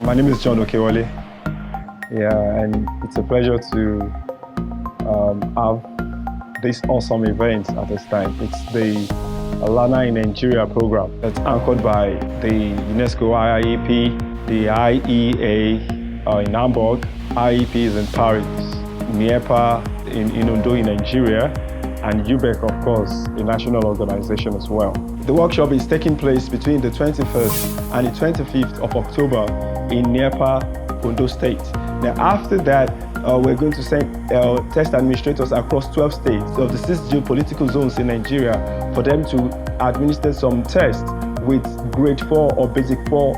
My name is John Okewole. Yeah, and it's a pleasure to have this awesome event at this time. It's the LaNA in Nigeria program that's anchored by the UNESCO IIEP, the IEA in Hamburg, IIEP is in Paris, NIEPA in Ondo in Nigeria, and UBEC, of course, a national organization as well. The workshop is taking place between the 21st and the 25th of October in NIEPA, Ondo State. Now, after that, we're going to send test administrators across 12 states of the 6 geopolitical zones in Nigeria for them to administer some tests with grade 4 or basic 4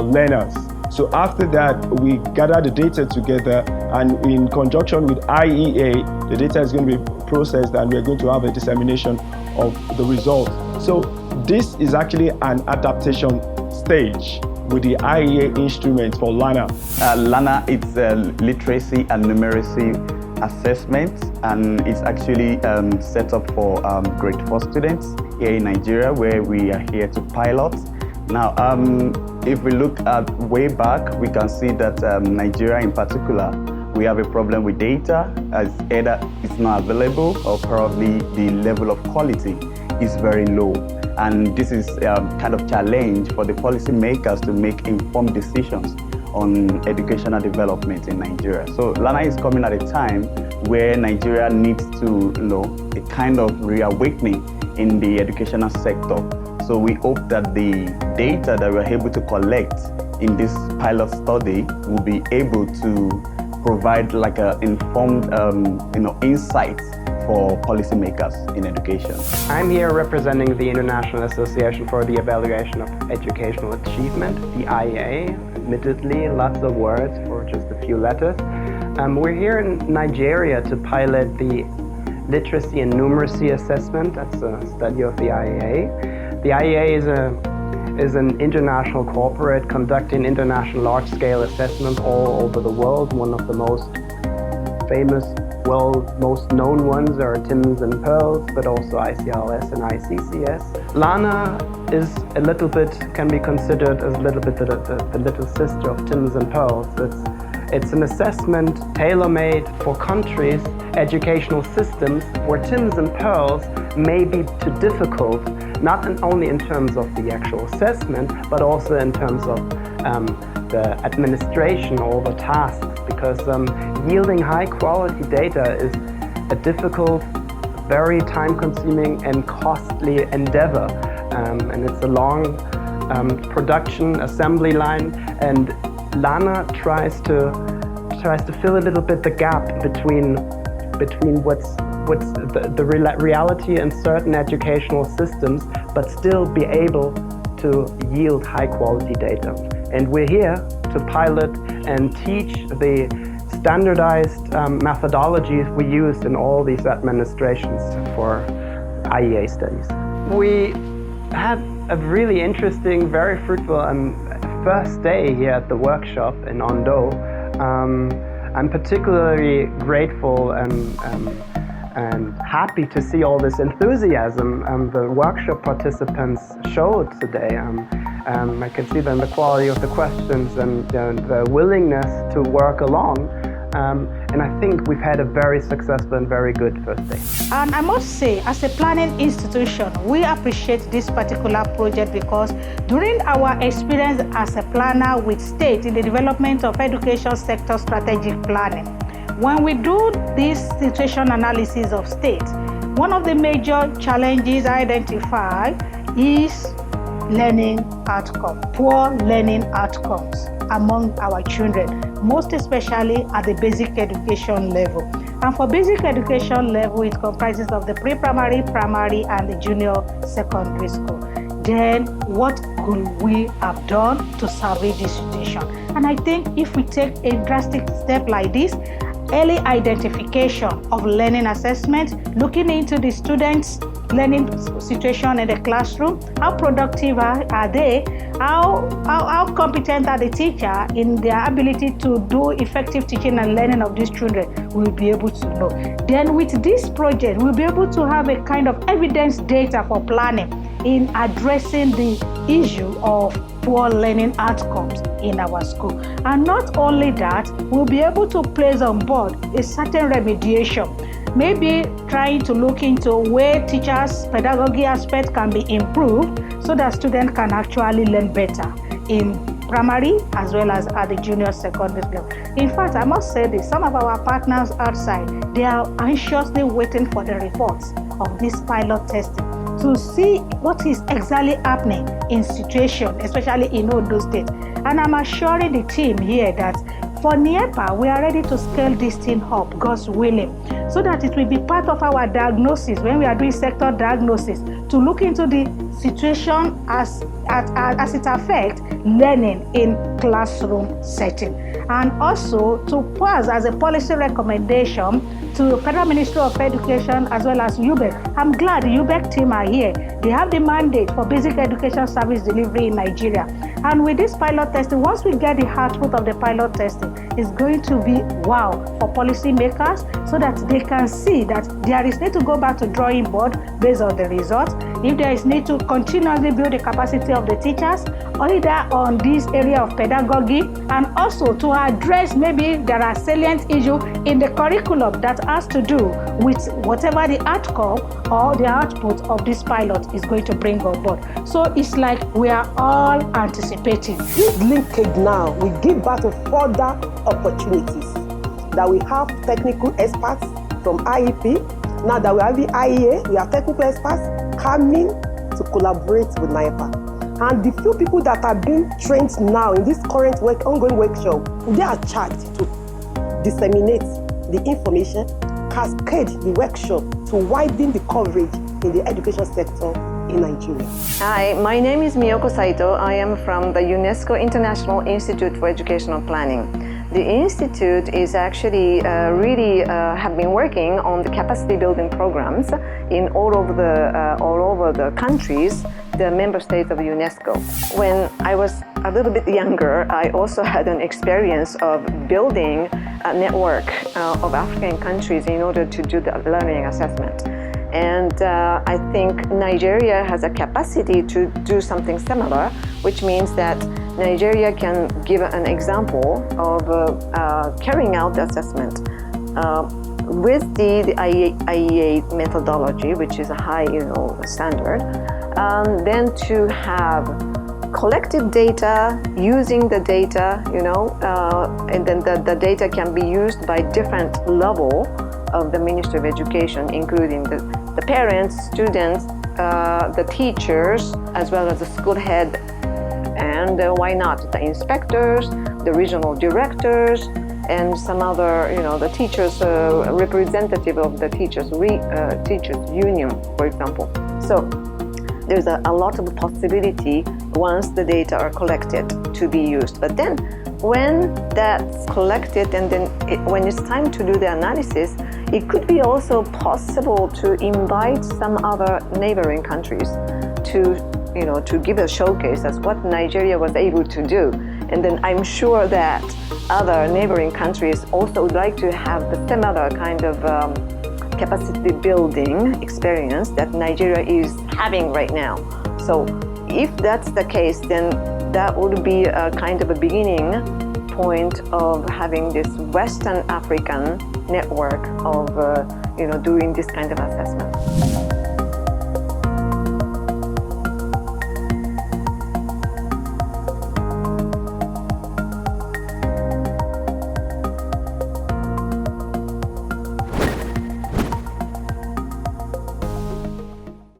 learners. So after that, we gather the data together, and in conjunction with IEA, the data is going to be processed and we're going to have a dissemination of the results. So this is actually an adaptation stage with the IEA instrument for LaNA. LaNA is a literacy and numeracy assessment, and it's actually set up for grade 4 students here in Nigeria, where we are here to pilot. Now, if we look at way back, we can see that Nigeria in particular, we have a problem with data, as either it's not available or probably the level of quality is very low. And this is kind of challenge for the policymakers to make informed decisions on educational development in Nigeria. So LaNA is coming at a time where Nigeria needs to, a kind of reawakening in the educational sector. So we hope that the data that we're able to collect in this pilot study will be able to provide like an informed, insight for policymakers in education. I'm here representing the International Association for the Evaluation of Educational Achievement, the IEA. Admittedly, lots of words for just a few letters. We're here in Nigeria to pilot the literacy and numeracy assessment. That's a study of the IEA. The IEA is an international corporate conducting international large-scale assessments all over the world. One of the most famous, most known ones are TIMSS and PIRLS, but also ICLS and ICCS. LaNA is a little bit, can be considered as a little bit the little sister of TIMSS and PIRLS. It's an assessment tailor-made for countries' educational systems where TIMSS and PIRLS may be too difficult, not only in terms of the actual assessment, but also in terms of the administration or the tasks, because yielding high-quality data is a difficult, very time-consuming and costly endeavor, and it's a long production assembly line, and LaNA tries to fill a little bit the gap between what's the reality in certain educational systems, but still be able to yield high-quality data. And we're here to pilot and teach the standardized methodologies we use in all these administrations for IEA studies. We had a really interesting, very fruitful first day here at the workshop in Ondo. I'm particularly grateful and happy to see all this enthusiasm the workshop participants showed today. I can see then the quality of the questions and the willingness to work along. And I think we've had a very successful and very good first day. And I must say, as a planning institution, we appreciate this particular project because during our experience as a planner with state in the development of education sector strategic planning, when we do this situation analysis of state, one of the major challenges identified is learning outcome, poor learning outcomes among our children, most especially at the basic education level. And for basic education level, it comprises of the pre-primary, primary, and the junior secondary school. Then what could we have done to salvage this situation? And I think if we take a drastic step like this, early identification of learning assessment, looking into the students' learning situation in the classroom, how productive are they, how competent are the teacher in their ability to do effective teaching and learning of these children, we'll be able to know. Then with this project, we'll be able to have a kind of evidence data for planning in addressing the issue of poor learning outcomes in our school. And not only that, we'll be able to place on board a certain remediation, maybe trying to look into where teachers' pedagogy aspect can be improved so that students can actually learn better in primary as well as at the junior secondary level. In fact, I must say this, some of our partners outside, they are anxiously waiting for the reports of this pilot testing to see what is exactly happening in situation, especially in Ondo State. And I'm assuring the team here that for NIEPA, we are ready to scale this thing up, God's willing, so that it will be part of our diagnosis when we are doing sector diagnosis to look into the situation as it affects learning in classroom setting. And also to pause as a policy recommendation to Federal Ministry of Education as well as UBEC. I'm glad the UBEC team are here. They have the mandate for basic education service delivery in Nigeria. And with this pilot testing, once we get the output of the pilot testing, it's going to be wow for policymakers so that they can see that there is need to go back to drawing board based on the results. If there is need to continuously build the capacity of the teachers, either on this area of pedagogy, and also to address maybe there are salient issues in the curriculum that has to do with whatever the outcome or the output of this pilot is going to bring on board. So it's like we are all anticipating. This linkage now will give back to further opportunities that we have technical experts from IIEP. Now that we have the IEA, we have technical experts coming to collaborate with NIEPA. And the few people that are being trained now in this current ongoing workshop, they are charged to disseminate the information, cascade the workshop to widen the coverage in the education sector in Nigeria. Hi, my name is Miyoko Saito. I am from the UNESCO International Institute for Educational Planning. The institute is actually have been working on the capacity building programs in all over the countries, the member states of UNESCO. When I was a little bit younger, I also had an experience of building a network of African countries in order to do the learning assessment. And I think Nigeria has a capacity to do something similar, which means that Nigeria can give an example of carrying out the assessment with the IEA methodology, which is a high standard, then to have collected data, using the data, and then the data can be used by different level of the Ministry of Education, including the parents, students, the teachers, as well as the school head, and why not the inspectors, the regional directors, and some other, the teachers, representative of the teachers union, for example. So there's a lot of possibility once the data are collected to be used. But then when that's collected and then when it's time to do the analysis, it could be also possible to invite some other neighboring countries to give a showcase as what Nigeria was able to do. And then I'm sure that other neighboring countries also would like to have the similar kind of capacity building experience that Nigeria is having right now. So if that's the case, then that would be a kind of a beginning point of having this Western African network of doing this kind of assessment.